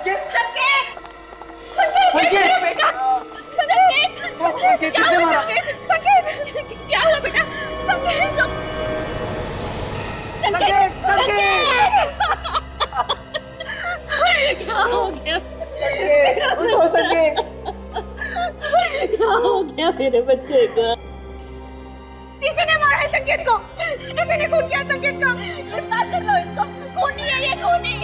संकेत संकेत संकेत बेटा संकेत संकेत किसने मारा? संकेत क्या हुआ बेटा संकेत संकेत क्या हो गया उठो संकेत। क्या हो गया मेरे बच्चे को? किसी ने मारा है संकेत को, किसी ने खून किया संकेत को। गिरफ्तार कर लो इसको, खूनी है ये, खूनी।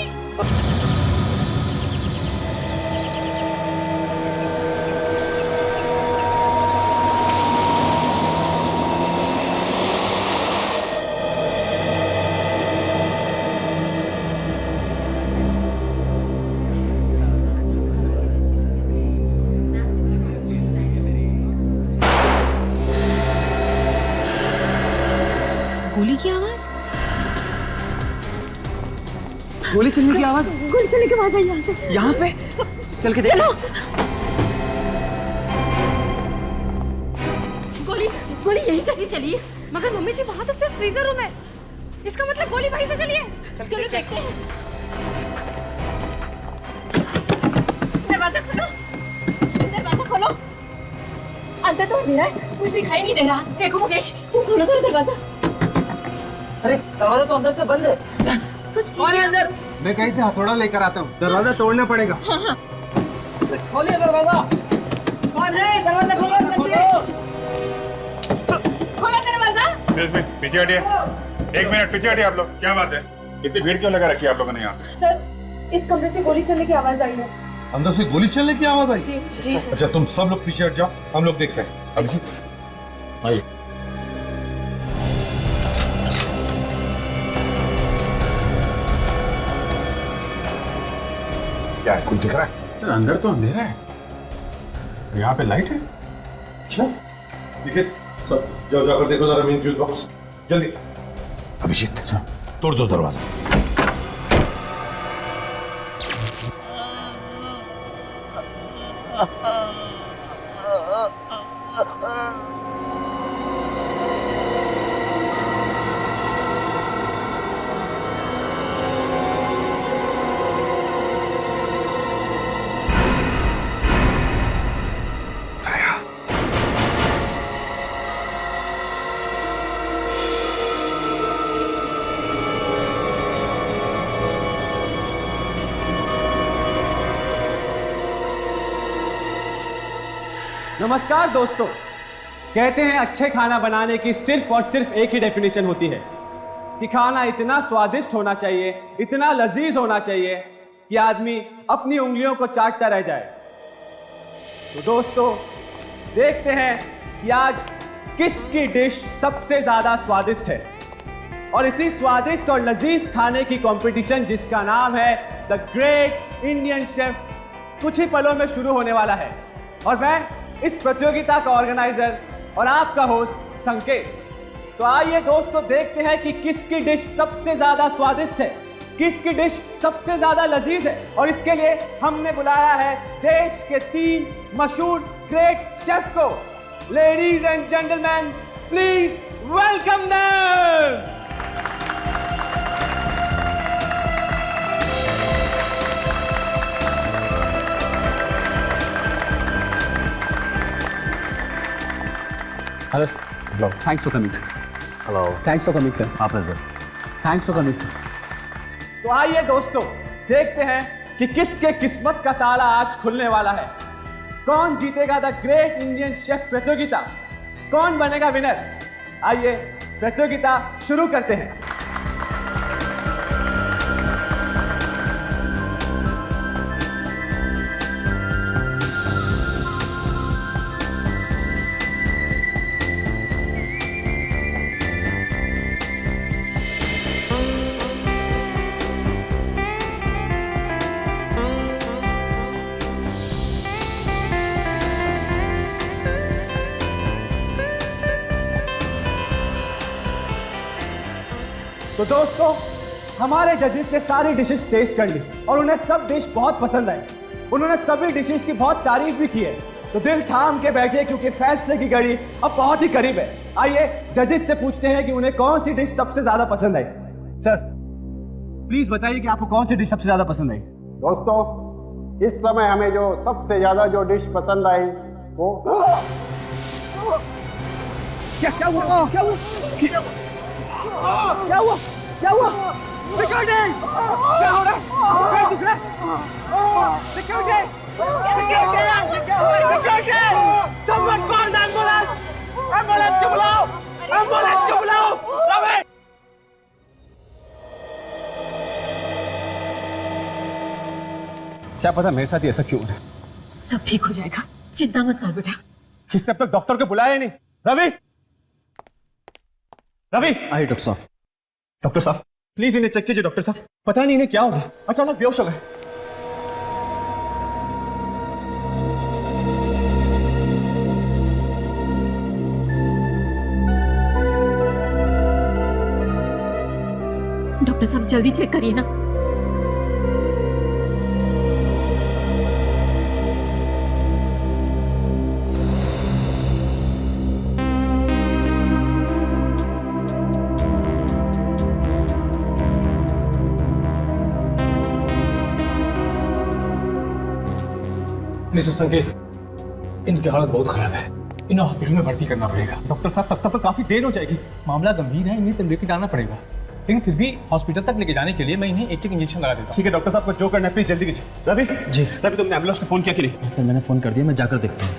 गोली की आवाज, गोली चलने की आवाज, गोली चलने की आवाज आई यहाँ से। यहाँ पे चल के देख। गोली गोली यही कैसी चली है? मगर मम्मी जी वहाँ तो सिर्फ फ्रीजर रूम है, इसका मतलब गोली वहीं से चली है। चलो देखते हैं। दरवाजा खोलो, दरवाजा खोलो। अंदर तो अंधेरा है, कुछ दिखाई नहीं दे रहा। देखो मुकेश, तुम खोलो तो दरवाजा। अरे दरवाजा तो अंदर से बंद है। कुछ कौन है अंदर? मैं कहीं से हथौड़ा लेकर आता हूँ, दरवाजा तोड़ना पड़ेगा। खोलिए दरवाजा। कौन है? दरवाजा खोलो अंदर से। खोलो दरवाजा। पीछे हटिए, एक मिनट पीछे हटिए आप लोग। क्या बात है, इतनी भीड़ क्यों लगा रखी है आप लोगों ने यहाँ? सर, इस कमरे से गोली चलने की आवाज आई है। अंदर से गोली चलने की आवाज आई? जी जी सर। अच्छा तुम सब लोग पीछे हट जाओ, हम लोग देखते हैं। अभिजीत आइए। क्या है, कुछ दिख रहा है? सर अंदर तो अंधेरा है, यहाँ पे लाइट है। अच्छा ठीक है, सब जाओ, जाकर देखो जरा मेन फ्यूज बॉक्स, जल्दी। अभिजीत तोड़ दो दरवाजा। नमस्कार दोस्तों, कहते हैं अच्छे खाना बनाने की सिर्फ और सिर्फ एक ही डेफिनेशन होती है कि खाना इतना स्वादिष्ट होना चाहिए, इतना लजीज होना चाहिए कि आदमी अपनी उंगलियों को चाटता रह जाए। तो दोस्तों देखते हैं कि आज किसकी डिश सबसे ज्यादा स्वादिष्ट है, और इसी स्वादिष्ट और लजीज खाने की कंपटीशन जिसका नाम है द ग्रेट इंडियन शेफ कुछ ही पलों में शुरू होने वाला है। और मैं इस प्रतियोगिता का ऑर्गेनाइजर और आपका होस्ट संकेत। तो आइए दोस्तों देखते हैं कि किसकी डिश सबसे ज्यादा स्वादिष्ट है, किसकी डिश सबसे ज्यादा लजीज है। और इसके लिए हमने बुलाया है देश के 3 मशहूर ग्रेट शेफ को। Ladies and gentleman, please welcome them. Hello, sir. Hello. Thanks for coming, sir. Hello. Thanks for coming, sir. आप इधर। Thanks for coming, sir. तो आइए दोस्तों देखते हैं कि किसके किस्मत का ताला आज खुलने वाला है। कौन जीतेगा द ग्रेट इंडियन शेफ प्रतियोगिता, कौन बनेगा विनर। आइए प्रतियोगिता शुरू करते हैं। तो दोस्तों हमारे जजेस ने सारी डिशेस टेस्ट कर ली और उन्हें सब डिश बहुत पसंद आई। उन्होंने सभी डिशेस की बहुत तारीफ भी की है। तो दिल थाम के बैठे क्योंकि फैसले की घड़ी अब बहुत ही करीब है। आइए जजेस से पूछते हैं कि उन्हें कौन सी डिश सबसे ज्यादा पसंद आई। सर प्लीज बताइए कि आपको कौन सी डिश सबसे ज्यादा पसंद आई। दोस्तों इस समय हमें जो सबसे ज्यादा जो डिश पसंद आई वो क्या हुआ? क्या हुआ? क्या हुआ? क्या हुआ? सिक्योरिटी! क्या हो रहा है? क्या दिख रहा है? Security! Security! Someone call the ambulance! Ambulance को बुलाओ! एम्बुलेंस को बुलाओ! रवि! क्या पता मेरे साथ ही ऐसा क्यों हो रहा है? सब ठीक हो जाएगा, चिंता मत कर बेटा। किसने अब तक डॉक्टर को बुलाया नहीं? रवि! रवि! आइए डॉक्टर साहब। डॉक्टर साहब प्लीज इन्हें चेक कीजिए। डॉक्टर साहब पता नहीं इन्हें क्या हो गया, अचानक बेहोश हो गए। डॉक्टर साहब जल्दी चेक करिए ना। मिस्टर संकेत, इनकी हालत बहुत खराब है, इन्हें हॉस्पिटल में भर्ती करना पड़ेगा। डॉक्टर साहब तब तक काफी देर हो जाएगी। मामला गंभीर है, इन्हें लेके जाना पड़ेगा, लेकिन फिर भी हॉस्पिटल तक लेके जाने के लिए मैं इन्हें एक इंजेक्शन लगा देता हूँ। ठीक है डॉक्टर साहब को जो करना है प्लीज जल्दी कीजिए। रवि जी। रवि तुमने एम्बुलेंस को फोन किया कि नहीं? सर मैंने फ़ोन कर दिया, मैं जाकर देखता हूँ।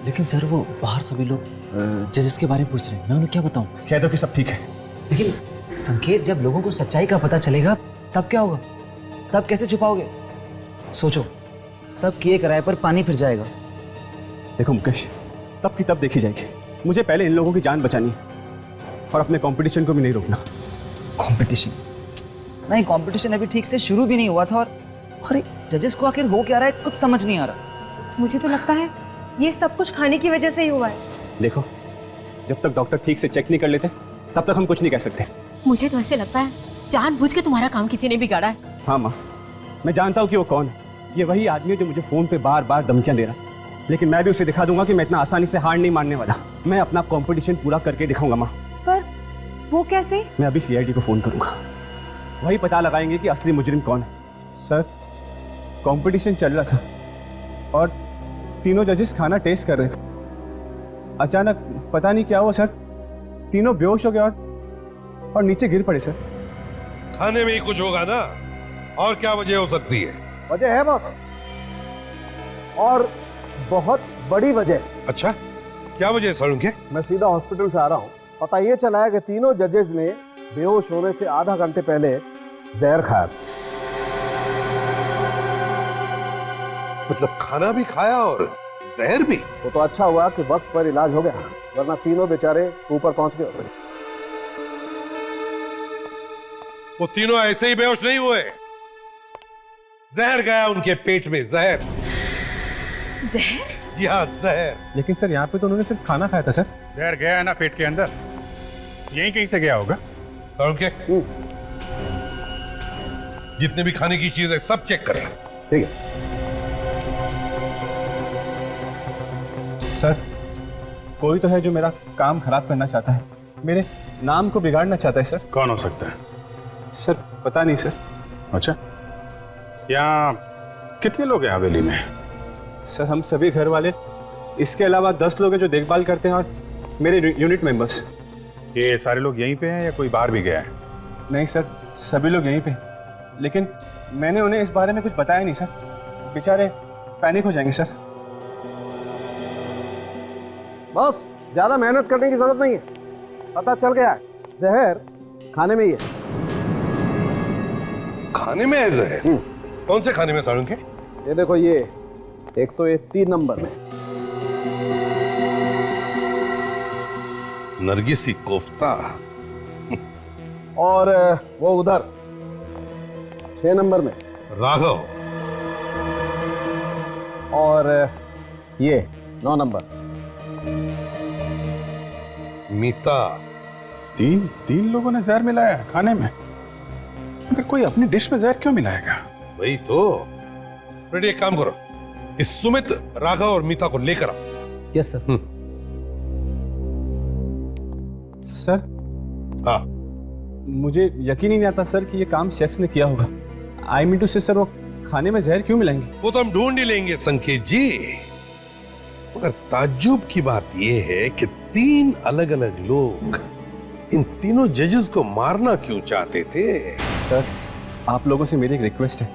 लेकिन सर वो बाहर सभी लोग जजेस के बारे में पूछ रहे हैं, मैं उन्हें क्या बताऊँ? कह दो कि सब ठीक है। लेकिन संकेत, जब लोगों को सच्चाई का पता चलेगा तब क्या होगा? तब कैसे छुपाओगे? सोचो, सब किए कराए पर पानी फिर जाएगा। देखो मुकेश, तब की तब देखी जाएगी। मुझे पहले इन लोगों की जान बचानी है और अपने कंपटीशन को भी नहीं रोकना। कंपटीशन? नहीं, कंपटीशन अभी ठीक से शुरू भी नहीं हुआ था और अरे जजेस को आखिर हो क्या रहा है, कुछ समझ नहीं आ रहा। मुझे तो लगता है ये सब कुछ खाने की वजह से ही हुआ है। देखो, जब तक डॉक्टर ठीक से चेक नहीं कर लेते तब तक हम कुछ नहीं कह सकते। मुझे तो ऐसे लगता है जानबूझ के तुम्हारा काम किसी ने बिगाड़ा है। हाँ माँ, मैं जानता हूँ कि वो कौन है। ये वही आदमी है जो मुझे फोन पे बार बार धमकियां दे रहा है, लेकिन मैं भी उसे दिखा दूंगा कि मैं इतना आसानी से हार नहीं मानने वाला। मैं अपना कंपटीशन पूरा करके दिखाऊंगा माँ। पर वो कैसे? मैं अभी सीआईडी को फोन करूंगा, वही पता लगाएंगे कि असली मुजरिम कौन है। सर, कंपटीशन चल रहा था और तीनों जजेस खाना टेस्ट कर रहे थे। अचानक पता नहीं क्या हुआ सर, तीनों बेहोश हो गए और नीचे गिर पड़े सर। खाने में ही कुछ होगा ना, और क्या वजह हो सकती है? वजह है बॉस, और बहुत बड़ी वजह। अच्छा, क्या वजह है सारुण के? मैं सीधा हॉस्पिटल से आ रहा हूँ। पता ये चला है कि तीनों जजेस ने बेहोश होने से आधा घंटे पहले जहर खाया। मतलब खाना भी खाया और जहर भी? वो तो अच्छा हुआ कि वक्त पर इलाज हो गया, वरना तीनों बेचारे ऊपर पहुंच गए होते। वो तीनों ऐसे ही बेहोश नहीं हुए, जहर गया उनके पेट में। जहर? जहर? जी हाँ, जहर। लेकिन सर यहाँ पे तो उन्होंने सिर्फ खाना खाया था सर। जहर गया है ना पेट के अंदर, यहीं कहीं से गया होगा। सारुण के जितने भी खाने की चीजें सब चेक करें। ठीक है सर, कोई तो है जो मेरा काम खराब करना चाहता है, मेरे नाम को बिगाड़ना चाहता है सर। कौन हो सकता है? सर पता नहीं सर। अच्छा, यहाँ कितने लोग हैं हवेली में? सर हम सभी घर वाले, इसके अलावा 10 लोग हैं जो देखभाल करते हैं और मेरे यूनिट मेंबर्स। ये सारे लोग यहीं पे हैं या कोई बाहर भी गया है? नहीं सर, सभी लोग यहीं पे, लेकिन मैंने उन्हें इस बारे में कुछ बताया नहीं सर, बेचारे पैनिक हो जाएंगे सर। बस ज्यादा मेहनत करने की जरूरत नहीं है, पता चल गया है जहर खाने में ही है। खाने में है जहर? कौन से खाने में सारुण के? ये देखो, ये एक तो ये 3 नंबर में नरगिसी कोफ्ता, और वो उधर 6 नंबर में राघव, और ये 9 नंबर मीता। तीन लोगों ने जहर मिलाया है खाने में? अगर कोई अपनी डिश में जहर क्यों मिलाएगा? वही तो। रेडी, एक काम करो, इस सुमित, राघव और मीता को लेकर आओ। Yes sir. सर हाँ, मुझे यकीन ही नहीं आता सर कि ये काम शेफ्स ने किया होगा। आई मीन टू से सर, वो खाने में जहर क्यों मिलाएंगे? वो तो हम ढूंढ ही लेंगे संकेत जी, मगर ताज्जुब की बात यह है कि 3 अलग अलग लोग इन तीनों जजेस को मारना क्यों चाहते थे? सर, आप लोगों से मेरी एक रिक्वेस्ट है,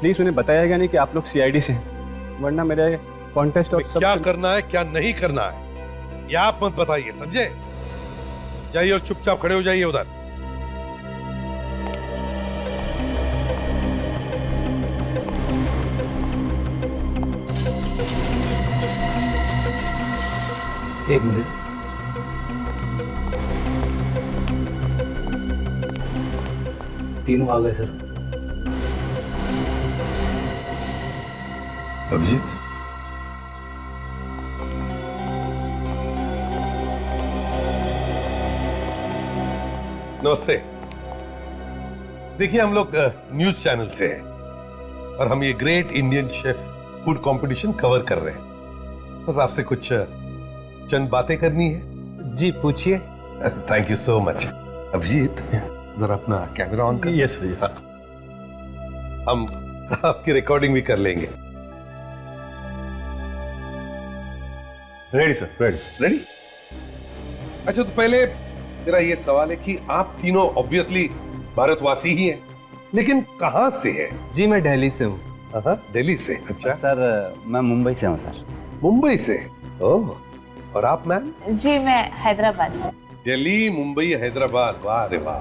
प्लीज उन्हें बताइएगा नहीं कि आप लोग सीआईडी से हैं, वरना मेरे कॉन्टेस्ट और क्या करना है क्या नहीं करना है ये आप मत बताइए, समझे? जाइए और चुपचाप खड़े हो जाइए उधर। एक मिनट, तीनों आ गए सर। अभिजीत, नमस्ते। देखिए, हम लोग न्यूज चैनल से हैं और हम ये great Indian chef food competition cover कर रहे हैं। बस आपसे कुछ चंद बातें करनी है। जी पूछिए। Thank you so much. Abhijit, जरा अपना कैमरा ऑन कर। Yes sir, yes. हम आपकी रिकॉर्डिंग भी कर लेंगे। Ready sir, ready. रेडी? अच्छा, तो पहले मेरा ये सवाल है कि आप तीनों ऑब्वियसली भारतवासी ही हैं, लेकिन कहाँ से है? जी मैं दिल्ली से हूँ। दिल्ली से? अच्छा सर मैं मुंबई से हूँ सर। मुंबई से? ओह, और आप मैम? जी मैं हैदराबाद से। दिल्ली, मुंबई, हैदराबाद, वाह रे वाह।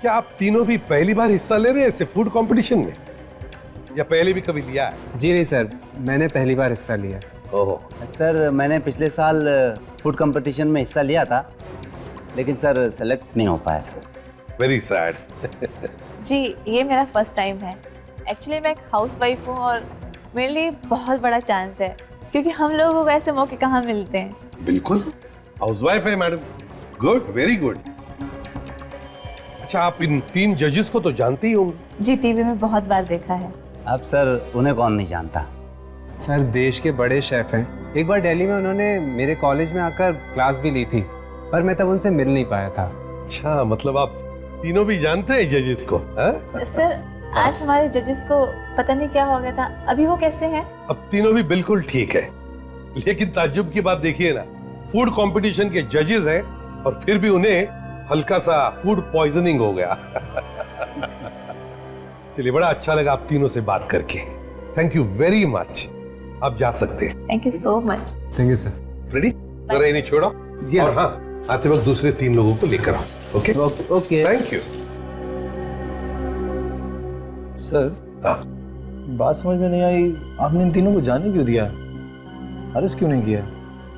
क्या आप तीनों भी पहली बार हिस्सा ले रहे हैं ऐसे फूड कंपटीशन में, या पहले भी कभी लिया है? जी नहीं सर, मैंने पहली बार हिस्सा लिया। ओह सर मैंने पिछले साल फूड कंपटीशन में हिस्सा लिया था, लेकिन सर सेलेक्ट नहीं हो पाया सर। Very sad. जी ये मेरा फर्स्ट टाइम है। एक्चुअली मैं एक हाउसवाइफ हूँ और मेरे लिए बहुत बड़ा चांस है, क्योंकि हम लोगों को ऐसे मौके कहाँ मिलते हैं। बिल्कुल, हाउसवाइफ है मैडम। Good, very good. अच्छा, आप इन 3 जजेस को तो जानते ही होंगे? जी टीवी में बहुत बार देखा है। अब सर उन्हें कौन नहीं जानता। सर देश के बड़े शेफ हैं। एक बार दिल्ली में उन्होंने मेरे कॉलेज में आकर क्लास भी ली थी, पर मैं तब उनसे मिल नहीं पाया था। अच्छा, मतलब आप तीनों भी जानते हैं जजेस को? सर आज हमारे जजेस को पता नहीं क्या हो गया था, अभी वो कैसे हैं? अब तीनों भी बिल्कुल ठीक है, लेकिन ताज्जुब की बात देखिए ना, फूड कंपटीशन के जजेस हैं और फिर भी उन्हें हल्का सा फूड पॉइजनिंग हो गया। चलिए, बड़ा अच्छा लगा आप तीनों से बात करके। Thank you very much. आप जा सकते हैं। Thank you so much. Thank you sir. Ready? जरा इन्हें छोड़ो। जी और हाँ, आते वक्त दूसरे 3 लोगों को लेकर आओ। Okay okay. Thank you. Sir हाँ, बात समझ में नहीं आई, आपने इन तीनों को जाने क्यों दिया? अरेस्ट क्यों नहीं किया,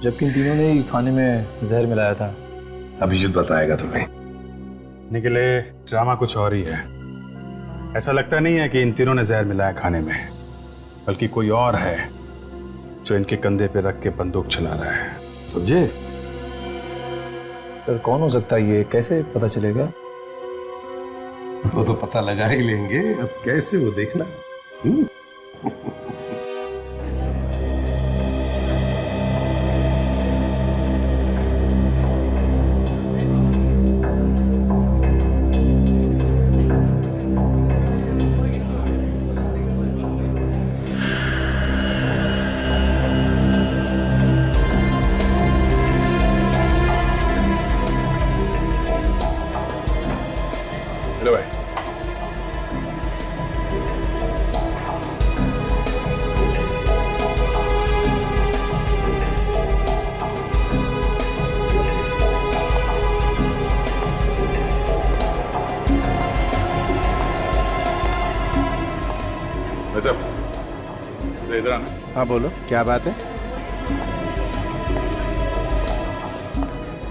जबकि इन तीनों ने ही खाने में जहर मिलाया था? अभिजीत बताएगा तुम्हें। निकले ड्रामा कुछ और ही है। ऐसा लगता नहीं है कि इन तीनों ने जहर मिलाया खाने में, बल्कि कोई और है जो इनके कंधे पे रख के बंदूक चला रहा है। समझे? सर कौन हो सकता है ये, कैसे पता चलेगा? वो तो पता लगा ही लेंगे, अब कैसे वो देखना। हेलो भाई। वैसे इधर आना। हाँ बोलो, क्या बात है?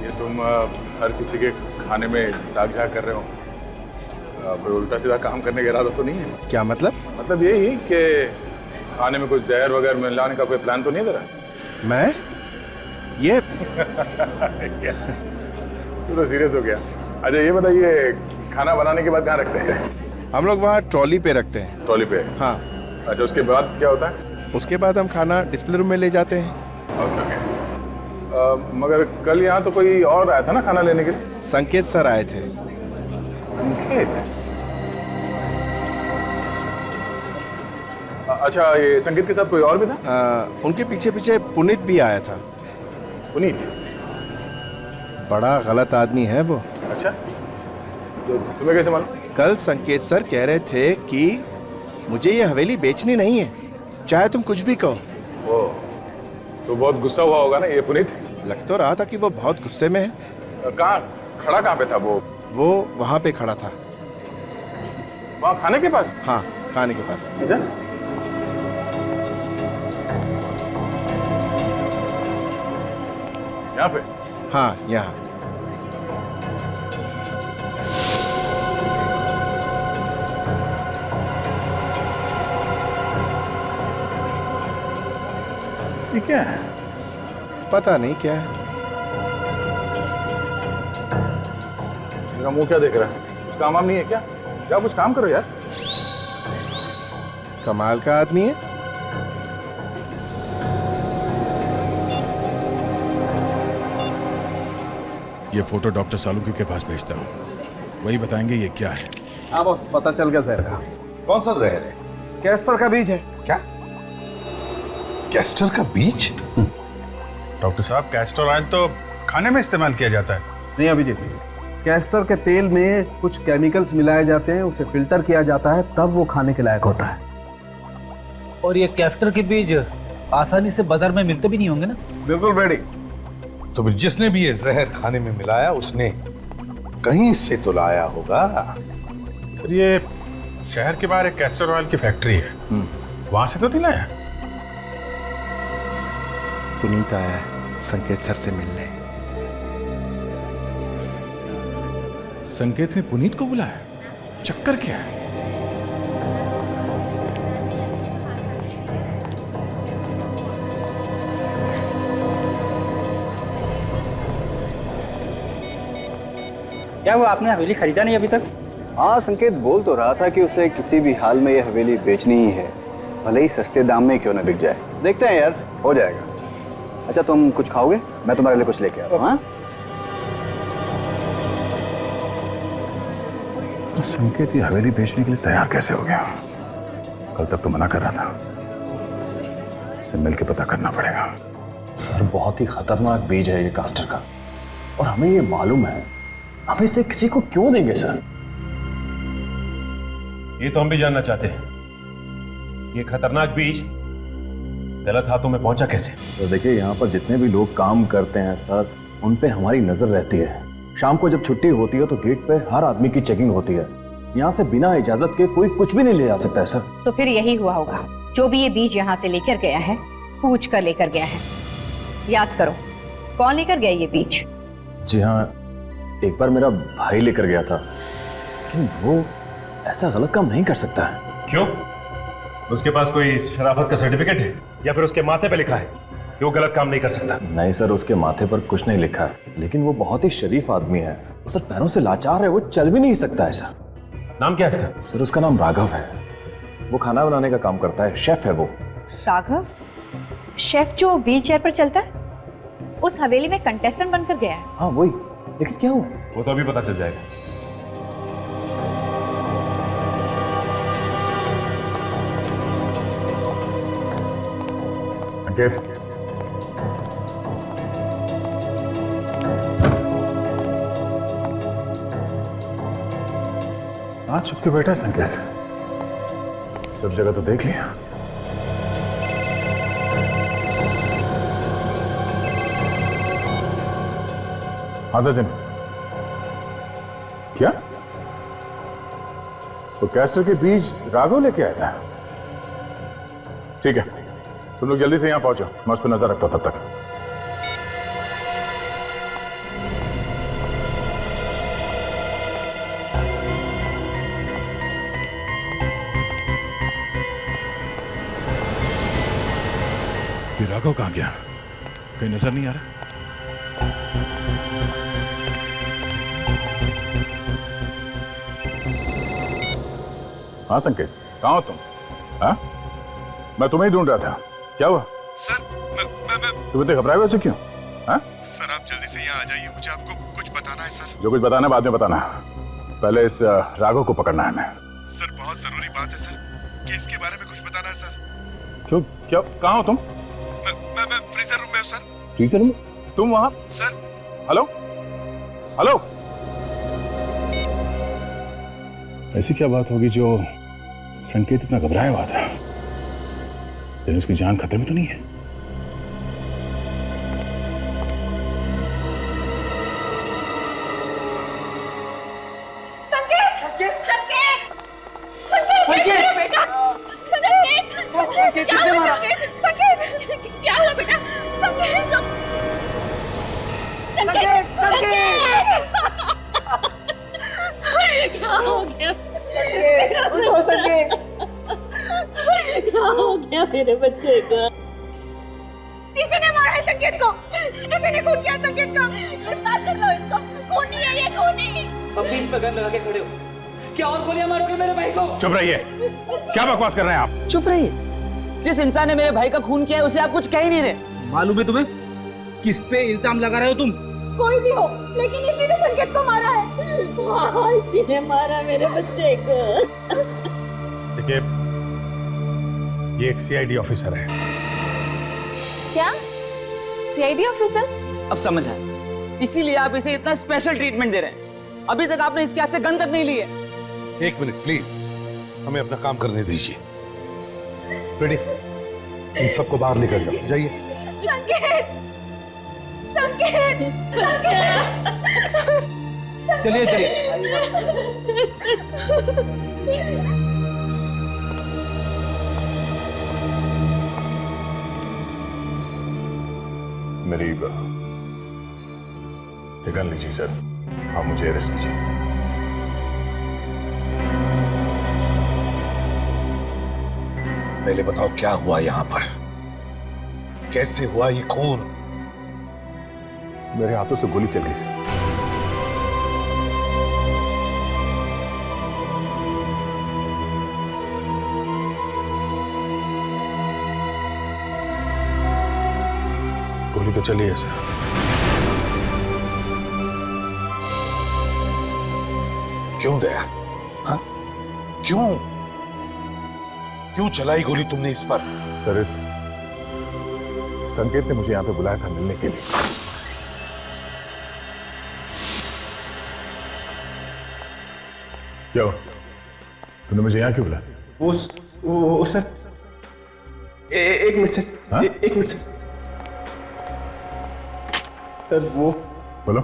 ये तुम हर किसी के खाने में दाग झाग कर रहे हो, कोई उल्टा सीधा काम करने का इरादा तो नहीं है? क्या मतलब? मतलब यही कि खाने में कुछ जहर वगैरह मिलाने का कोई प्लान तो नहीं है तेरा? मैं ये तू तो सीरियस हो गया। अच्छा ये बताइए, खाना बनाने के बाद कहाँ रखते हैं? हम लोग वहाँ ट्रॉली पे रखते हैं। ट्रॉली पे? हाँ। अच्छा उसके बाद क्या होता है? उसके बाद हम खाना डिस्प्ले रूम में ले जाते हैं। ओके। मगर कल यहाँ तो कोई और आया था ना खाना लेने के लिए? संकेत सर आए थे। संकेत? अच्छा, ये संगीत के साथ कोई और भी था? उनके पीछे पीछे पुनीत भी आया था। पुनीत? बड़ा गलत आदमी है वो। अच्छा, तो तुम्हें कैसे मालूम? कल संकेत सर कह रहे थे कि मुझे ये हवेली बेचनी नहीं है, चाहे तुम कुछ भी कहो। ओ, तो बहुत गुस्सा हुआ होगा ना ये पुनीत? लग तो रहा था कि वो बहुत गुस्से में है। कहाँ खड़ा, कहाँ पे था वो? वो वहाँ पे खड़ा था। वहाँ खाने के पास? हाँ, खाने के पास। अच्छा, यहाँ पे? हाँ, यहाँ। ये क्या है? पता नहीं क्या है। मेरा मुंह क्या देख रहा है? कुछ काम वाम नहीं है क्या? जाओ कुछ काम करो यार। कमाल का आदमी है। ये फोटो डॉक्टर सालुंकी के पास भेजता हूँ, वही बताएंगे ये क्या है। हाँ बॉस, पता चल गया जहर का। कौन सा जहर है? कैस्टर का बीज है। क्या? कैस्टर का बीज? डॉक्टर साहब, कैस्टर ऑयल तो खाने में इस्तेमाल किया जाता है। नहीं अभिजीत, कैस्टर के तेल में कुछ केमिकल्स मिलाए जाते हैं, उसे फिल्टर किया जाता है, तब वो खाने के लायक होता है। और ये कैस्टर के बीज आसानी से बाजार में मिलते भी नहीं होंगे ना? बिल्कुल रेडी। तो फिर जिसने भी ये जहर खाने में मिलाया उसने कहीं से तो लाया होगा। सर, ये शहर के बाहर एक कैस्टर ऑयल की फैक्ट्री है, वहां से तो नहीं लाया? पुनीत आया है संकेत सर से मिलने। संकेत ने पुनीत को बुलाया? चक्कर क्या है? क्या हुआ, आपने हवेली खरीदा नहीं अभी तक? हाँ, संकेत बोल तो रहा था कि उसे किसी भी हाल में ये हवेली बेचनी ही है, भले ही सस्ते दाम में क्यों ना बिक जाए। देखते हैं यार, हो जाएगा। अच्छा, तुम कुछ खाओगे? मैं तुम्हारे लिए कुछ लेके आता हूँ। हाँ, संकेत ये हवेली बेचने के लिए तैयार कैसे हो गया? कल तक तो मना कर रहा था। इससे मिलकर पता करना पड़ेगा। सर, बहुत ही खतरनाक बीज है ये कैस्टर का, और हमें ये मालूम है। हम इसे किसी को क्यों देंगे सर? ये तो हम भी जानना चाहते हैं। ये खतरनाक बीज गलत हाथों में पहुंचा कैसे? तो देखिए, यहाँ पर जितने भी लोग काम करते हैं सर, उन पे हमारी नजर रहती है। शाम को जब छुट्टी होती है तो गेट पे हर आदमी की चेकिंग होती है। यहाँ से बिना इजाजत के कोई कुछ भी नहीं ले जा सकता है सर। तो फिर यही हुआ होगा, जो भी ये बीज यहाँ से लेकर गया है, पूछ कर लेकर गया है। याद करो, कौन लेकर गया ये बीज? जी हाँ, एक बार मेरा भाई लेकर गया था, लेकिन वो ऐसा गलत काम नहीं कर सकता है। क्यों? उसके पास कोई शराफत का सर्टिफिकेट है या फिर उसके माथे पे लिखा है कि वो गलत काम नहीं कर सकता? नहीं सर, उसके माथे पर कुछ नहीं लिखा है, लेकिन वो बहुत ही शरीफ आदमी है। वो सर पैरों से लाचार है, वो चल भी नहीं सकता है सर। नाम क्या है इसका? सर, उसका नाम राघव है। वो खाना बनाने का काम करता है, शेफ है वो। राघव? शेफ जो व्हील चेयर पर चलता है? उस हवेली में कंटेस्टेंट बनकर गया है? हाँ वही, लेकिन क्या हुआ? वो तो अभी पता चल जाएगा। हाँ, चुप के बैठा है संकेत। सब जगह तो देख लिया। हाँ सचिन, क्या? तो कैस्टर के बीज राघव लेके आया था? ठीक है, तुम लोग जल्दी से यहाँ पहुंचो, मैं उस पर नजर रखता हूं तब तक। ये राघव कहाँ गया? कहीं नजर नहीं आ रहा। हाँ संकेत, कहाँ हो तुम? हाँ, मैं तुम्हें ही ढूंढ रहा था। क्या हुआ? सर, तुम इतने घबराए वैसे क्यों? हाँ? सर, आप जल्दी से यहाँ आ जाइए, मुझे आपको कुछ बताना है सर। जो कुछ बताना है बाद में बताना। पहले इस राघव को पकड़ना है हमें। सर, बहुत जरूरी बात है सर। केस के बारे में कुछ बताना है सर। क्यों, क्या, कहाँ हो तुम? मैं फ्रीजर रूम में हूँ सर। Freezer room? तुम वहां? सर। Hello hello. ऐसी क्या बात होगी जो संकेत इतना घबराया हुआ था? लेकिन उसकी जान खतरे में तो नहीं है? क्या हुआ बेटा? क्या हो गया? क्या हो गया मेरे बच्चे को? किसी ने मारा है संकेत को। किसी ने खून किया संकेत को। गिरफ्तार कर लो इसको। खूनी है ये, खूनी। अब बीच में गन लगा के खड़े हो, क्या और गोलियां मारोगे मेरे भाई को? चुप रहिए। क्या बकवास कर रहे हैं आप? चुप रहिए। जिस इंसान ने मेरे भाई का खून किया है उसे आप कुछ कह ही नहीं रहे। मालूम है तुम्हें किस पे इल्जाम लगा रहे हो तुम? कोई भी हो, लेकिन इसी ने संकेत को मारा है। हाँ, इसी ने मारा मेरे बच्चे को। देखिए, ये एक सीआईडी ऑफिसर है। क्या? CID officer? अब समझ आया, इसीलिए आप इसे इतना स्पेशल ट्रीटमेंट दे रहे हैं। अभी तक आपने इसके हाथ से गन तक नहीं ली है। एक मिनट प्लीज, हमें अपना काम करने दीजिए। रेडी, इन सबको बाहर लेकर जाओ, जाइए। संकेत, संकेत, चलिए चलिए। मेरी गन लीजिए सर। हाँ, मुझे अरेस्ट कीजिए। पहले बताओ क्या हुआ यहाँ पर? कैसे हुआ ये खून? मेरे हाथों से गोली चल गई सर। गोली तो चली है सर। क्यों दया? हाँ? क्यों चलाई गोली तुमने इस पर? सर, इस संकेत ने मुझे यहां पे बुलाया था मिलने के लिए। क्या हुआ? तुमने मुझे यहां क्यों बुलाया? वो सर, एक मिनट सर। हाँ? एक मिनट सर। सर वो बोलो।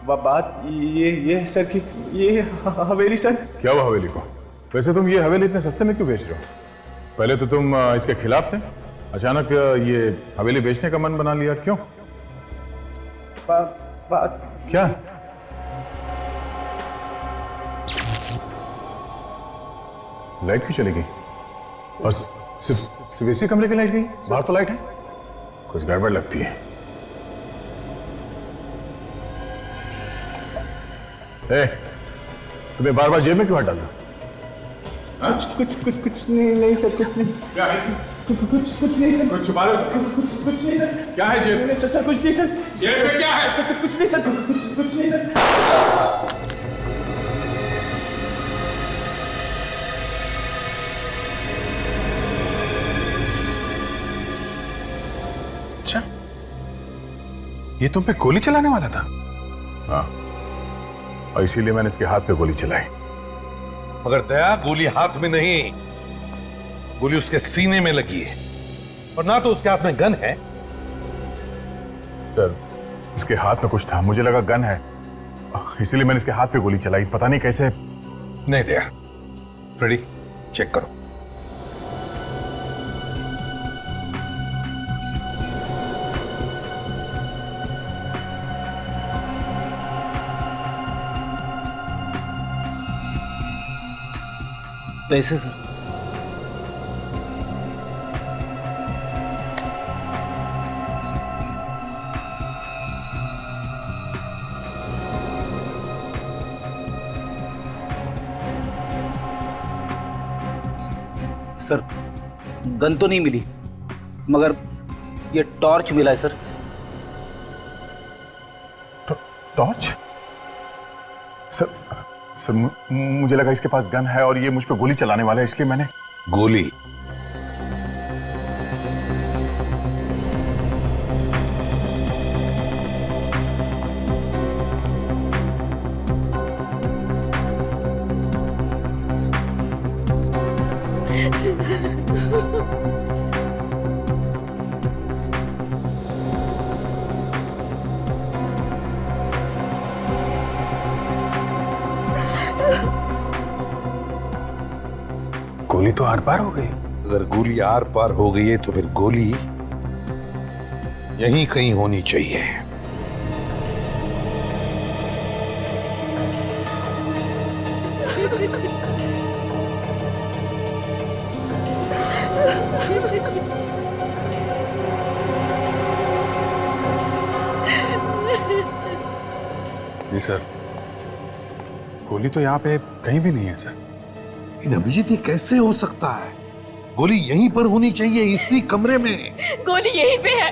वो बात ये है सर कि ये हवेली सर। क्या हुआ हवेली को? वैसे तुम ये हवेली इतने सस्ते में क्यों बेच रहे हो? पहले तो तुम इसके खिलाफ थे, अचानक ये हवेली बेचने का मन बना लिया, क्यों? बात क्या? लाइट क्यों चली गई? और सिर्फ इसी कमरे की लाइट गई? बाहर तो लाइट है। कुछ गड़बड़ लगती है। तुम्हें बार बार जेब में क्यों हाथ डालना? कुछ नहीं सर, कुछ नहीं। क्या है? कुछ नहीं सर। कुछ छुपा रहे हो? कुछ नहीं सर। क्या है जेब में? सर कुछ नहीं सर। जेब में क्या है? सर कुछ नहीं सर। कुछ नहीं सर। अच्छा, ये तुम पे गोली चलाने वाला था? हाँ, और इसीलिए मैंने इसके हाथ पे गोली चलाई। मगर दया, गोली हाथ में नहीं, गोली उसके सीने में लगी है। और ना तो उसके हाथ में गन है। सर, इसके हाथ में कुछ था, मुझे लगा गन है, इसीलिए मैंने इसके हाथ पे गोली चलाई। पता नहीं कैसे। नहीं दया, फ्रेडी चेक करो। कैसे सर? सर, गन तो नहीं मिली, मगर ये टॉर्च मिला है सर। टॉर्च? सर, मुझे लगा इसके पास गन है और ये मुझ पे गोली चलाने वाला है, इसलिए मैंने गोली। गोली तो आर पार हो गई। अगर गोली आर पार हो गई है तो फिर गोली यहीं कहीं होनी चाहिए। नहीं सर, गोली तो यहाँ पे कहीं भी नहीं है सर। लेकिन अभिजीत ये कैसे हो सकता है? गोली यहीं पर होनी चाहिए, इसी कमरे में। गोली यहीं पे है,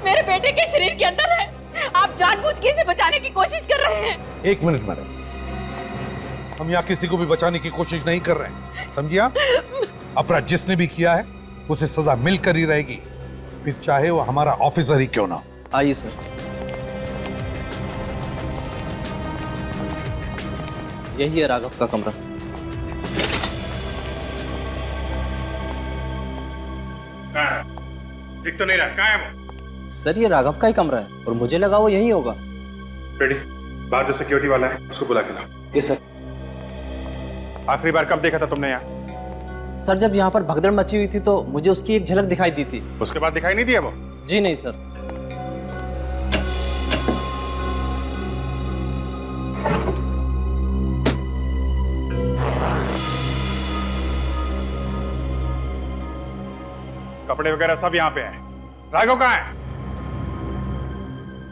मेरे बेटे के शरीर के अंदर है। आप जानबूझ के इसे बचाने की कोशिश कर रहे हैं। एक मिनट मैडम, हम यहाँ किसी को भी बचाने की कोशिश नहीं कर रहे हैं, समझिए आप? अपराध जिसने भी किया है उसे सजा मिलकर ही रहेगी, फिर चाहे वो हमारा ऑफिसर ही क्यों ना। आइए सर। यही है राघव का कमरा। दिख तो नहीं रहा, कहाँ है वो? सर ये राघव का ही कमरा है और मुझे लगा वो यही होगा। रेडी, बाहर जो सिक्योरिटी वाला है उसको बुला के लाओ। ये सर। आखिरी बार कब देखा था तुमने यहाँ? सर जब यहाँ पर भगदड़ मची हुई थी तो मुझे उसकी एक झलक दिखाई दी थी। उसके बाद दिखाई नहीं दिया वो? जी नहीं सर। कपड़े वगैरह सब यहाँ पे हैं। राघव कहाँ है?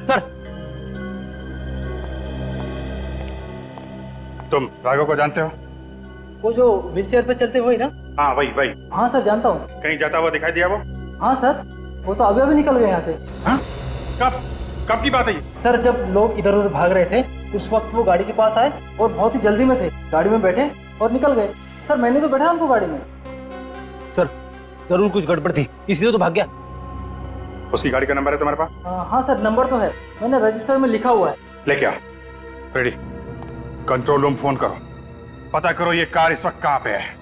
सर। तुम राघव को जानते हो? वो जो व्हीलचेयर पे चलते हुए ना? हाँ वही वही। हाँ सर जानता हूँ। कहीं जाता हुआ दिखाई दिया वो? हाँ सर, वो तो अभी अभी निकल गए यहाँ से। हाँ? कब कब की बात है ये? सर जब लोग इधर उधर भाग रहे थे उस वक्त वो गाड़ी के पास आए और बहुत ही जल्दी में थे, गाड़ी में बैठे और निकल गए। सर मैंने तो बैठा उनको गाड़ी में। सर जरूर कुछ गड़बड़ थी इसलिए तो भाग गया। उसकी गाड़ी का नंबर है तुम्हारे पास? हाँ सर नंबर तो है, मैंने रजिस्टर में लिखा हुआ है। लेके आओ। रेडी, कंट्रोल रूम फोन करो, पता करो ये कार इस वक्त कहाँ पे है।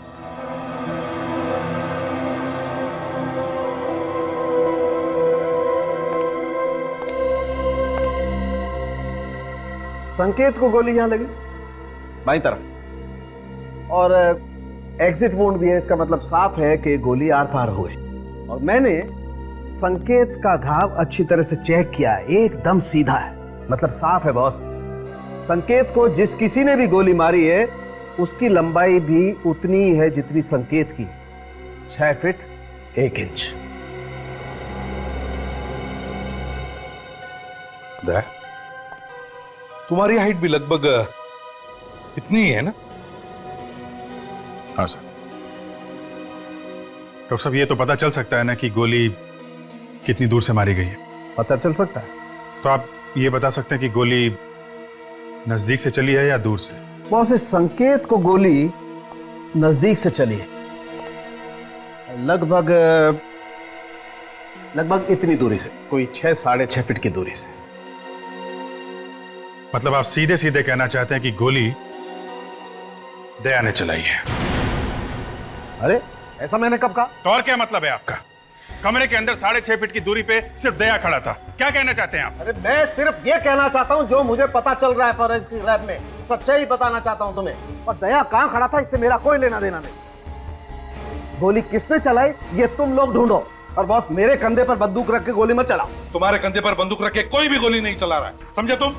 संकेत को गोली यहां लगी बाईं तरफ, और एग्जिट वुंड भी है, इसका मतलब साफ है कि गोली आर पार हो गई। और मैंने संकेत का घाव अच्छी तरह से चेक किया है, एकदम सीधा है, मतलब साफ है बॉस। संकेत को जिस किसी ने भी गोली मारी है उसकी लंबाई भी उतनी ही है जितनी संकेत की, 6 फीट 1 इंच। तुम्हारी हाइट भी लगभग इतनी ही है ना? हाँ सर। डॉक्टर साहब ये तो पता चल सकता है ना कि गोली कितनी दूर से मारी गई है? पता चल सकता है। तो आप ये बता सकते हैं कि गोली नजदीक से चली है या दूर से? बॉस इस संकेत को गोली नजदीक से चली है, लगभग इतनी दूरी से, कोई 6 साढ़े 6 फीट की दूरी से। मतलब आप सीधे सीधे कहना चाहते हैं कि गोली दया ने चलाई है? अरे ऐसा मैंने कब कहा? तो और क्या मतलब है आपका? कमरे के अंदर 6.5 फीट की दूरी पे सिर्फ दया खड़ा था, क्या कहना चाहते हैं आप? अरे मैं सिर्फ ये कहना चाहता हूँ जो मुझे पता चल रहा है फॉरेंसिक लैब में, सच्चाई बताना चाहता हूँ तुम्हें। और दया कहाँ खड़ा था इससे मेरा कोई लेना देना नहीं। गोली किसने चलाई ये तुम लोग ढूंढो, और बॉस मेरे कंधे पर बंदूक रख के गोली मत चलाओ। तुम्हारे कंधे पर बंदूक रख के कोई भी गोली नहीं चला रहा है, समझे तुम?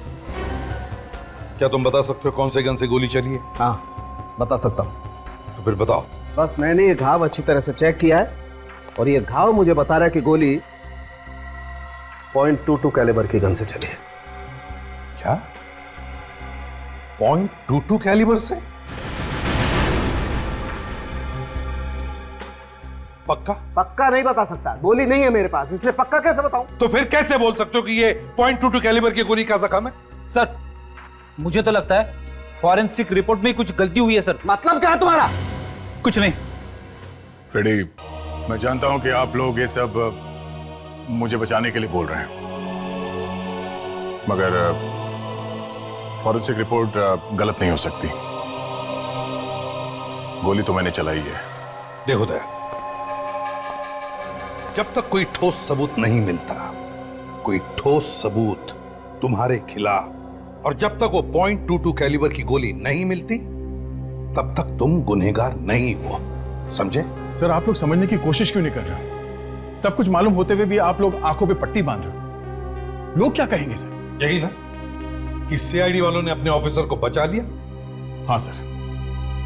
क्या तुम बता सकते हो कौन से गन से गोली चली है? हाँ बता सकता हूँ। तो फिर बताओ। बस मैंने ये घाव अच्छी तरह से चेक किया है और ये घाव मुझे बता रहा है कि गोली .22 कैलिबर की गन से चली है। क्या? .22 कैलिबर से? पक्का? पक्का नहीं बता सकता, गोली नहीं है मेरे पास, इसलिए पक्का कैसे बताऊं? तो फिर कैसे बोल सकते हो कि ये .22 कैलिबर की गोली का जख्म है? सर मुझे तो लगता है फॉरेंसिक रिपोर्ट में कुछ गलती हुई है सर। मतलब क्या है तुम्हारा? कुछ नहीं, फ्रेडी, मैं जानता हूं कि आप लोग ये सब मुझे बचाने के लिए बोल रहे हैं, मगर फॉरेंसिक रिपोर्ट गलत नहीं हो सकती। गोली तो मैंने चलाई है। देखो दया, जब तक कोई ठोस सबूत नहीं मिलता, कोई ठोस सबूत तुम्हारे खिलाफ, और जब तक वो .22 कैलिबर की गोली नहीं मिलती, तब तक तुम गुनहगार नहीं हो, समझे? सर, आप लोग समझने की कोशिश क्यों नहीं कर रहे? सब कुछ मालूम होते हुए भी आप लोग आंखों पे पट्टी बांध रहे हो। लोग क्या कहेंगे सर? यही ना कि सीआईडी वालों ने अपने ऑफिसर को बचा लिया। हाँ सर,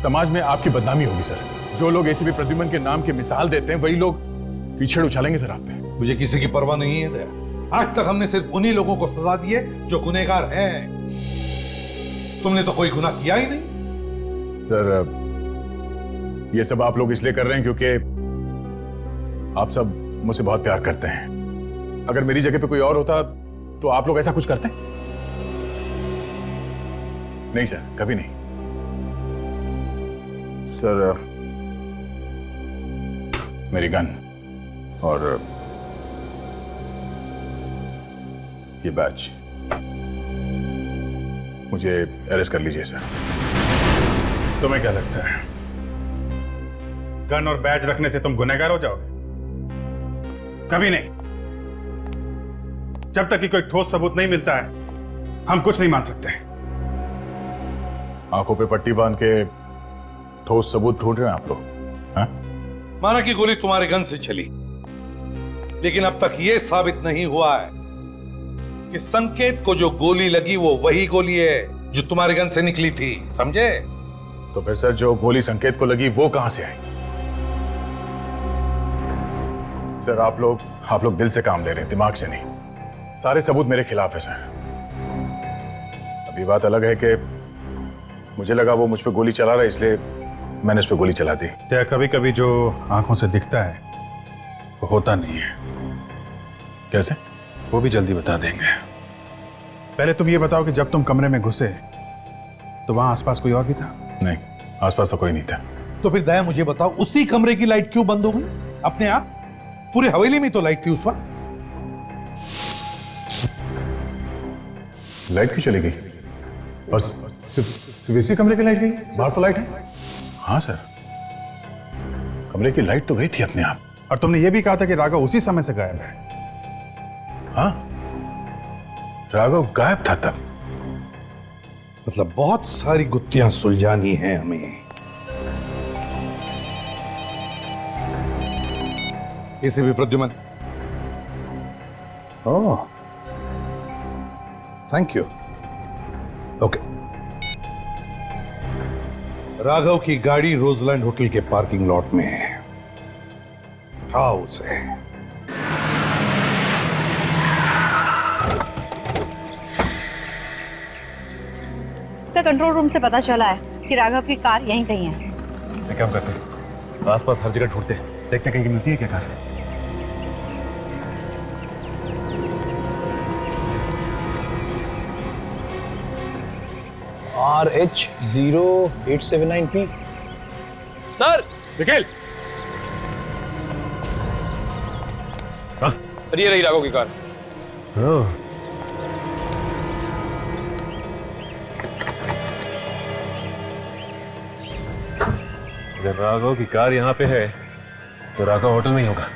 समाज में आपकी बदनामी होगी सर। जो लोग एसीपी प्रद्युमन के नाम की मिसाल देते हैं, वही लोग कीचड़ उछालेंगे सर आप पे। मुझे किसी की परवाह नहीं है दया। आज तक हमने सिर्फ उन्हीं लोगों को सजा दी है जो गुनहगार हैं। तुमने तो कोई गुनाह किया ही नहीं। सर, ये सब आप लोग इसलिए कर रहे हैं क्योंकि आप सब मुझसे बहुत प्यार करते हैं। अगर मेरी जगह पे कोई और होता तो आप लोग ऐसा कुछ करते? नहीं सर, कभी नहीं। सर, मेरी गन और ये बैच, मुझे अरेस्ट कर लीजिए सर। तुम्हें क्या लगता है गन और बैज रखने से तुम गुनहगार हो जाओगे? कभी नहीं। जब तक कि कोई ठोस सबूत नहीं मिलता है, हम कुछ नहीं मान सकते। आंखों पे पट्टी बांध के ठोस सबूत ढूंढ रहे हैं आप लोग? हाँ? माना कि गोली तुम्हारे गन से चली, लेकिन अब तक यह साबित नहीं हुआ है कि संकेत को जो गोली लगी वो वही गोली है जो तुम्हारे गन से निकली थी, समझे? तो फिर सर, जो गोली संकेत को लगी वो कहां से आई? सर, आप लोग दिल से काम ले रहे हैं, दिमाग से नहीं। सारे सबूत मेरे खिलाफ है सर। अभी बात अलग है कि मुझे लगा वो मुझ पे गोली चला रहा है, इसलिए मैंने उस पे गोली चला दी। क्या कभी कभी जो आंखों से दिखता है वो होता नहीं है? कैसे? वो भी जल्दी बता देंगे। पहले तुम ये बताओ कि जब तुम कमरे में घुसे तो वहां आसपास कोई और भी था? नहीं, आसपास तो कोई नहीं था। तो फिर दया मुझे बताओ, उसी कमरे की लाइट क्यों बंद हो गई अपने आप? पूरे हवेली में तो लाइट थी उस वक्त। लाइट क्यों चली गई? और सिर्फ इसी कमरे की लाइट गई? बाहर तो लाइट है। हाँ सर, कमरे की लाइट तो गई थी अपने आप। और तुमने ये भी कहा था कि राघव उसी समय से गायब है। हाँ, राघव गायब था तब। मतलब बहुत सारी गुत्थियां सुलझानी हैं हमें। ACP Pradyuman, oh, thank you. Okay, Raghav की गाड़ी रोजलैंड होटल के पार्किंग लॉट में है। उठाओ उसे। सर, कंट्रोल रूम से पता चला है कि राघव की कार यहीं कहीं है। एक काम करते हैं, आसपास हर जगह ढूंढते हैं, देखते हैं कहीं मिलती है क्या car. RH0879P। Sir, Nikhil. Sir, ये रही राघव की कार। अगर राघव की कार यहाँ पे है तो राघव होटल में ही होगा।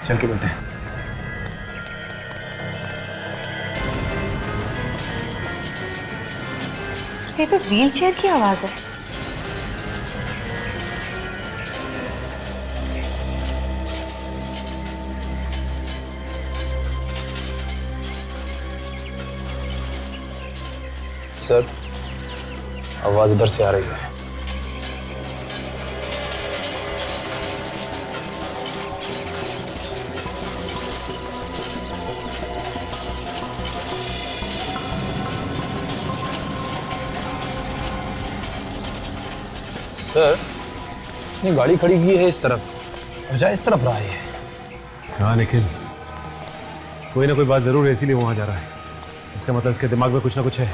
चल के मिलते हैं। ये तो व्हील चेयर की आवाज है। सर, आवाज इधर से आ रही है। सर, इसने गाड़ी खड़ी की है इस तरफ और जा इस तरफ रहा है। हाँ निखिल, कोई ना कोई बात जरूर है, इसीलिए वहां जा रहा है। इसका मतलब इसके दिमाग में कुछ ना कुछ है।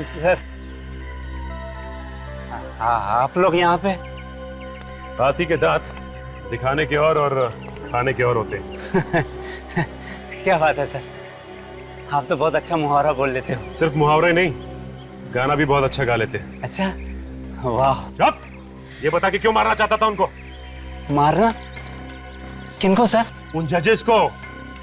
सर आप लोग यहाँ पे? हाथी के दांत दिखाने के और खाने के और होते हैं। क्या बात है सर, आप तो बहुत अच्छा मुहावरा बोल लेते हो। सिर्फ मुहावरे नहीं, गाना भी बहुत अच्छा गा लेते हैं। अच्छा, वाह। चुप! ये बता कि क्यों मारना चाहता था उनको? मारना? किनको सर? उन जजेस को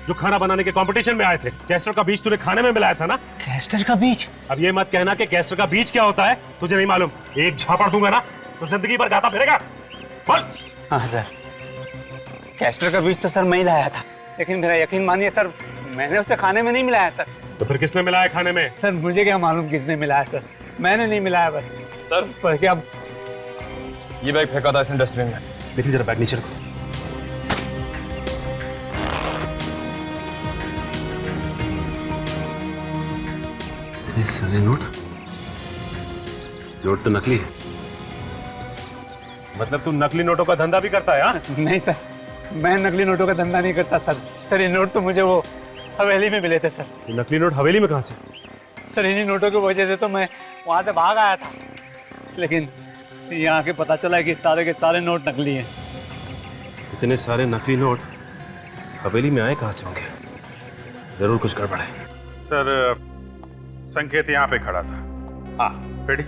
जो खाना बनाने के कंपटीशन में आए थे। कैस्टर का बीज तूने खाने में मिलाया था ना? कैस्टर का बीज? अब ये मत कहना कि कैस्टर का बीज क्या होता है तुझे नहीं मालूम। एक झापड़ दूंगा ना तो जिंदगी भर गाता फिरेगा। बोल। हाँ सर, कैस्टर का बीज तो सर मैं ही लाया था, लेकिन मेरा यकीन मानिए सर, मैंने उसे खाने में नहीं मिलाया सर। तो फिर किसने मिलाया खाने में? सर मुझे क्या मालूम किसने मिलाया सर, मैंने नहीं मिलाया बस। सर पर क्या ये बैग फेंका था इसने डस्टबिन में। लेकिन जरा बैग नीचे रखो। इतने सारे नोट तो नकली है। मतलब तू नकली नोटों का धंधा भी करता है? हाँ? नहीं सर, मैं नकली नोटों का धंधा नहीं करता सर। सर ये नोट तो मुझे वो हवेली में मिले थे सर। ये नकली नोट हवेली में कहाँ से? सर इन्हीं नोटों की वजह से तो मैं वहाँ से भाग आया था, लेकिन यहाँ के पता चला कि सारे के सारे नोट नकली हैं। इतने सारे नकली नोट हवेली में आए कहाँ से होंगे? जरूर कुछ गड़बड़ है। सर संकेत यहाँ पे खड़ा था। हाँ रेडी,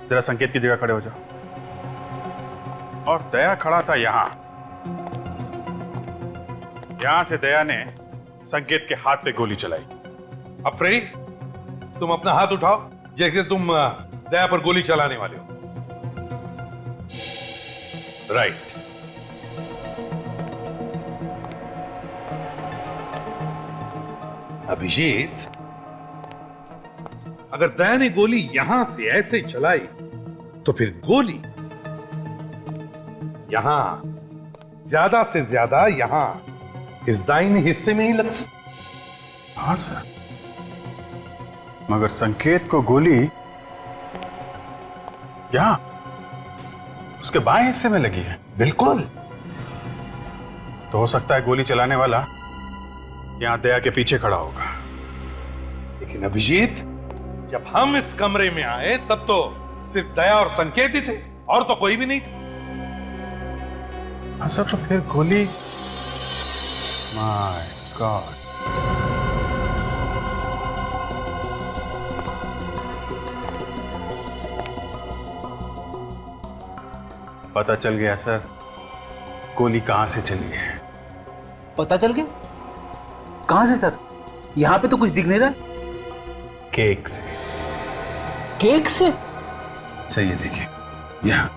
जरा संकेत की जगह खड़े हो जाओ। और दया खड़ा था यहाँ। यहां से दया ने संकेत के हाथ पे गोली चलाई। अब फ्रेडी, तुम अपना हाथ उठाओ जैसे तुम दया पर गोली चलाने वाले हो। राइट। अभिजीत, अगर दया ने गोली यहां से ऐसे चलाई तो फिर गोली यहां, ज्यादा से ज्यादा यहां इस दाहिने हिस्से में ही लगती। हाँ सर, मगर संकेत को गोली यहां उसके बाएं हिस्से में लगी है। बिल्कुल। तो हो सकता है गोली चलाने वाला यहां दया के पीछे खड़ा होगा। लेकिन अभिजीत, जब हम इस कमरे में आए तब तो सिर्फ दया और संकेत ही थे, और तो कोई भी नहीं था। हाँ सर, तो फिर गोली, माय गॉड। पता चल गया सर, गोली कहां से चली है। पता चल गया? कहां से सर? यहां पे तो कुछ दिख नहीं रहा। केक से। केक से? सही है, देखिए यहां।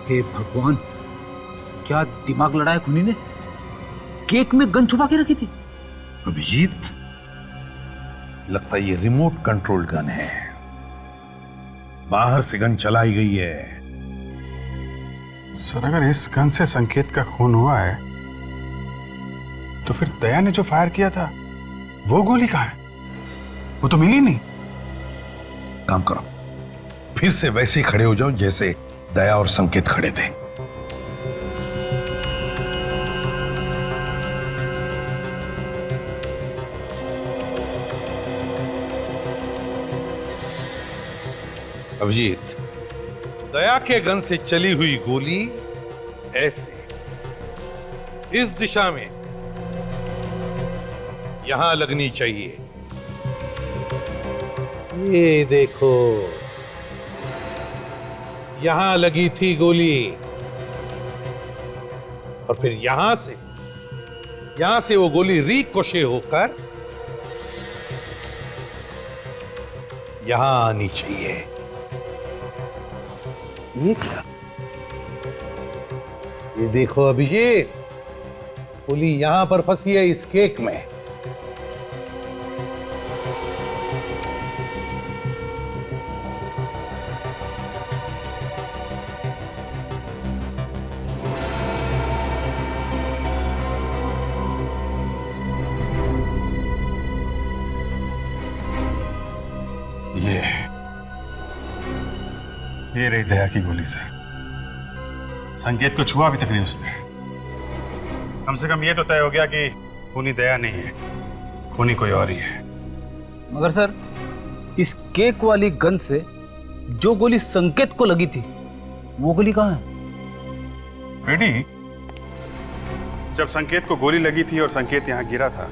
हे भगवान, क्या दिमाग लड़ाया खूनी ने? केक में गन छुपा के रखी थी। अभिजीत, लगता है ये रिमोट कंट्रोल गन है। बाहर से गन चलाई गई है। सर अगर इस गन से संकेत का खून हुआ है तो फिर दया ने जो फायर किया था वो गोली कहां है? वो तो मिली नहीं। काम करो, फिर से वैसे खड़े हो जाओ जैसे दया और संकेत खड़े थे। अभिजीत, दया के गन से चली हुई गोली ऐसे इस दिशा में यहां लगनी चाहिए। ये देखो, यहां लगी थी गोली, और फिर यहां से वो गोली रिकोशे होकर यहां आनी चाहिए। ये क्या? ये देखो अभिजीत, गोली यहां पर फंसी है इस केक में। ये रही दया की गोली सर। संकेत को छुआ भी तक नहीं उसने। कम से कम ये तो तय हो गया कि खूनी दया नहीं है, खूनी कोई और ही है। मगर सर, इस केक वाली गन से जो गोली संकेत को लगी थी, वो गोली कहाँ है? बेटी, जब संकेत को गोली लगी थी और संकेत यहां गिरा था,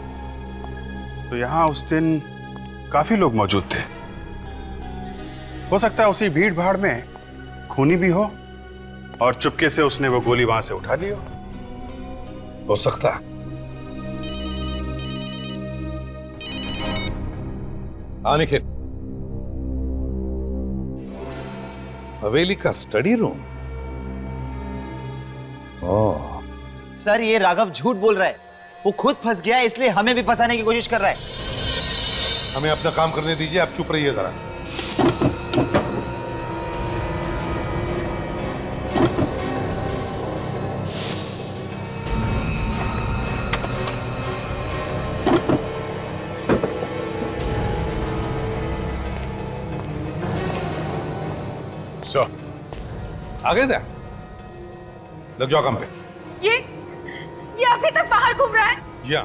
तो यहां उस दिन काफी लोग मौजूद थे। हो सकता है उसी भीड़ भाड़ में खूनी भी हो और चुपके से उसने वो गोली वहां से उठा ली हो सकता। निखिल, हवेली का स्टडी रूम। ओह सर, ये राघव झूठ बोल रहा है। वो खुद फंस गया है, इसलिए हमें भी फंसाने की कोशिश कर रहा है। हमें अपना काम करने दीजिए, आप चुप रहिए जरा। आगे दे, लग जाओ काम पे। ये अभी तक बाहर घूम रहा है? जी हाँ,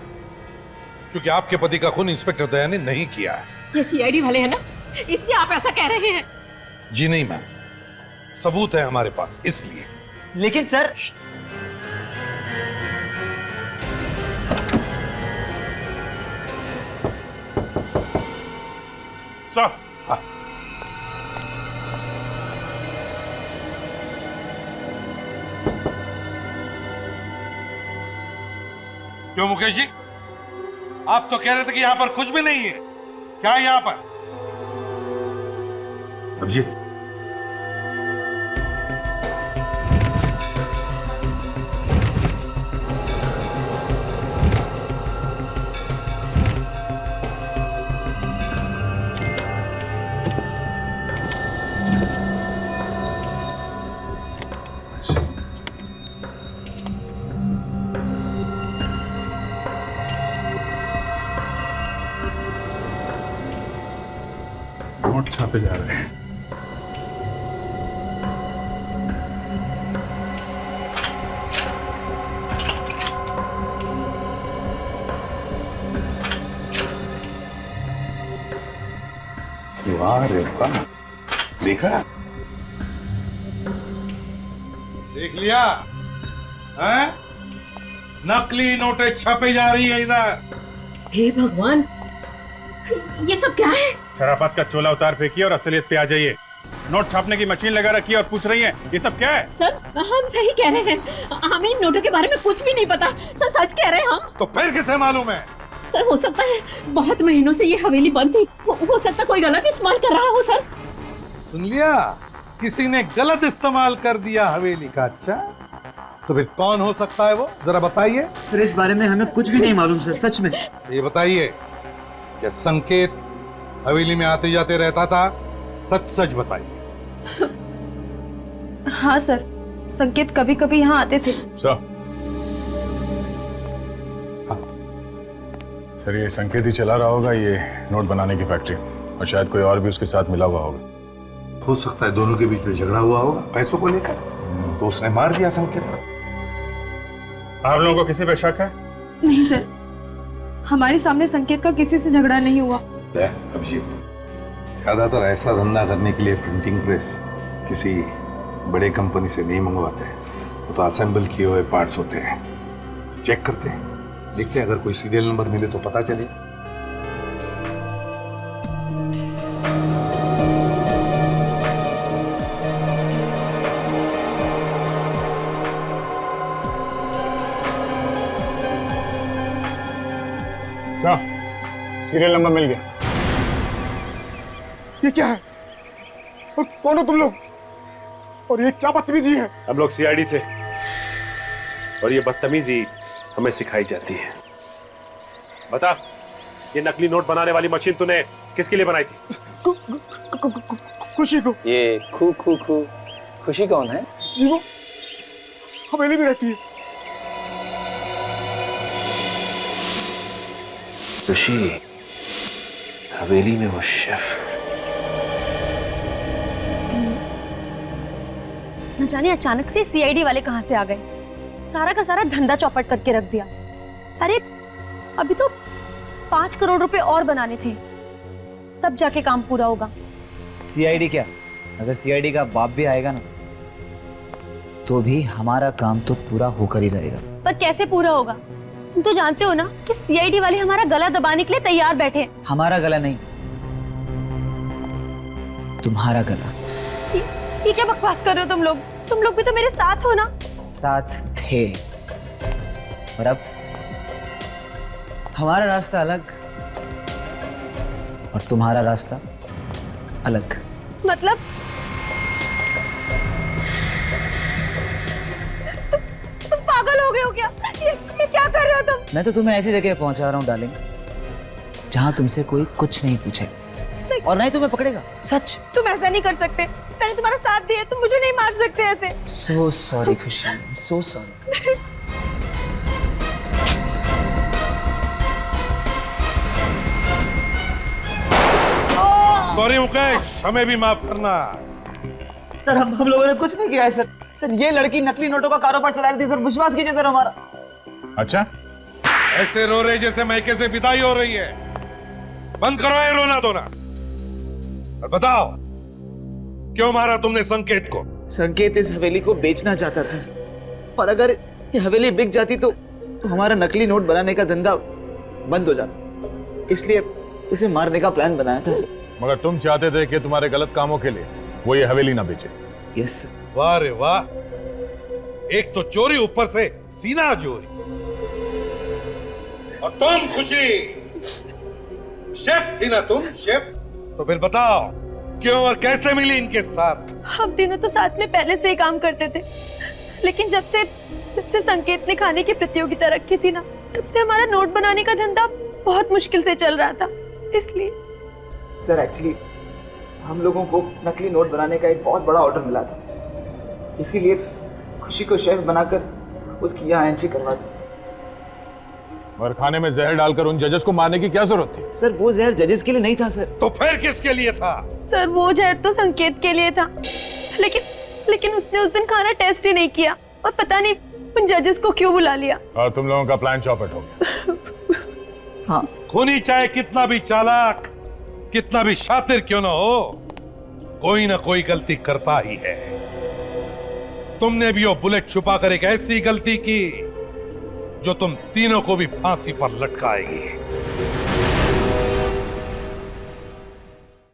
क्योंकि आपके पति का खून इंस्पेक्टर दया ने नहीं किया है। ये सीआईडी वाले हैं ना, इसलिए आप ऐसा कह रहे हैं? जी नहीं मैम, सबूत है हमारे पास, इसलिए। लेकिन सर, क्यों मुकेश जी, आप तो कह रहे थे कि यहां पर कुछ भी नहीं है। क्या है यहां पर? अभिजीत, नोट छापे जा रहे हैं। वाह रे वाह, देखा? देख लिया है? नकली नोटें छापे जा रही है इधर। हे भगवान, ये सब क्या है? शराफत का चोला उतार फेंकिए और असलियत पे आ जाइए। नोट छापने की मशीन लगा रखी है और पूछ रही है ये सब क्या है? सर, हम सही कह रहे हैं, हमें इन नोटों के बारे में कुछ भी नहीं पता। सर, सच कह रहे हैं हम। तो फिर किसे मालूम है? सर, हो सकता है बहुत महीनों से ये हवेली बंद थी, हो सकता कोई गलत इस्तेमाल कर रहा हो। सर, सुन लिया, किसी ने गलत इस्तेमाल कर दिया हवेली का। अच्छा, तो फिर कौन हो सकता है वो, जरा बताइए। सर, इस बारे में हमें कुछ भी नहीं मालूम सर, सच में। ये बताइए, क्या संकेत हवेली में आते जाते रहता था? सच सच बताइए। हाँ सर, संकेत कभी कभी यहाँ आते थे। सर, ये संकेत ही चला रहा होगा ये नोट बनाने की फैक्ट्री, और शायद कोई और भी उसके साथ मिला हुआ होगा। हो सकता है दोनों के बीच में झगड़ा हुआ होगा पैसों को लेकर, तो उसने मार दिया संकेत को। आप लोगों को किसी पे शक है? नहीं सर, हमारे सामने संकेत का किसी से झगड़ा नहीं हुआ। अभिजीत, ज्यादातर ऐसा धंधा करने के लिए प्रिंटिंग प्रेस किसी बड़े कंपनी से नहीं मंगवाते, वो तो असेंबल किए हुए पार्ट्स होते हैं। चेक करते हैं, देखते हैं, अगर कोई सीरियल नंबर मिले तो पता चले। सीरियल नंबर मिल गया। ये क्या है? और कौन हो तुम लोग? और ये क्या बदतमीजी है? अब लोग सीआईडी से और ये बदतमीजी हमें सिखाई जाती है। बता, ये नकली नोट बनाने वाली मशीन तूने किसके लिए बनाई थी? खुशी को। ये खू खू खू खुशी कौन है? जी वो हवेली में रहती है। खुशी हवेली में वो शेफ। न जाने अचानक से सीआईडी वाले कहां से आ गए, सारा का सारा धंधा चौपट करके रख दिया। अरे अभी तो 5 करोड़ रुपए और बनाने थे, तब जाके काम पूरा होगा। सीआईडी क्या, अगर सीआईडी का बाप भी आएगा ना तो भी हमारा काम तो पूरा होकर ही रहेगा। पर कैसे पूरा होगा? तुम तो जानते हो ना कि सीआईडी वाले हमारा गला दबाने के लिए तैयार बैठे हैं। हमारा गला नहीं, तुम्हारा गला। ये क्या बकवास कर रहे हो तुम लोग? तुम लोग भी तो मेरे साथ हो ना। साथ थे, और अब हमारा रास्ता अलग और तुम्हारा रास्ता अलग। मतलब तुम पागल हो गए हो क्या? ये क्या कर रहे हो तुम? मैं तो तुम्हें ऐसी जगह पहुंचा रहा हूँ डार्लिंग, जहां तुमसे कोई कुछ नहीं पूछेगा और ना ही तुम्हें पकड़ेगा। सच। तुम ऐसा नहीं कर सकते, मैंने तुम्हारा साथ दिया, तुम मुझे नहीं मार सकते ऐसे। सो सॉरी खुशी, सो सॉरी। सॉरी मुकेश, हमें भी माफ करना। सर हम लोगों ने कुछ नहीं किया है सर। सर ये लड़की नकली नोटों का कारोबार चला रही थी सर, विश्वास कीजिए सर हमारा। अच्छा, ऐसे रो रहे जैसे मायके से विदाई हो रही है। बंद करो ये रोना धोना और बताओ क्यों मारा तुमने संकेत को? संकेत इस हवेली को बेचना चाहता था और अगर ये हवेली बिक जाती तो हमारा नकली नोट बनाने का धंधा बंद हो जाता, इसलिए उसे मारने का प्लान बनाया था सर। मगर तुम चाहते थे कि तुम्हारे गलत कामों के लिए वो ये हवेली ना बेचे। Yes sir. वाह रे वाह, एक तो चोरी, ऊपर से सीना चोरी। और तुम खुशी शेफ थी ना तुम? शेफ तो फिर बताओ क्यों और कैसे मिली इनके साथ? हम तीनों तो साथ में पहले से ही काम करते थे, लेकिन जब से संकेत ने खाने की प्रतियोगिता रखी थी ना, तब से हमारा नोट बनाने का धंधा बहुत मुश्किल से चल रहा था। इसलिए सर एक्चुअली हम लोगों को नकली नोट बनाने का एक बहुत बड़ा ऑर्डर मिला था, इसीलिए खुशी को शेफ बनाकर उसकी यहाँ एंट्री करवा दी। और खाने में जहर डालकर उन जजेस को मारने की क्या जरूरत थी? सर वो जहर जजेस के लिए नहीं था सर। तो फिर किसके लिए था? सर वो जहर तो संकेत के लिए था, लेकिन उसने उस दिन खाना टेस्ट ही नहीं किया और पता नहीं उन जजेस को क्यों बुला लिया। और तुम लोगों का प्लान चौपट हो गया। हाँ। खूनी चाहे कितना भी चालाक, कितना भी शातिर क्यों ना हो, कोई ना कोई गलती करता ही है। तुमने भी वो बुलेट छुपाकर एक ऐसी गलती की जो तुम तीनों को भी फांसी पर लटकाएगी।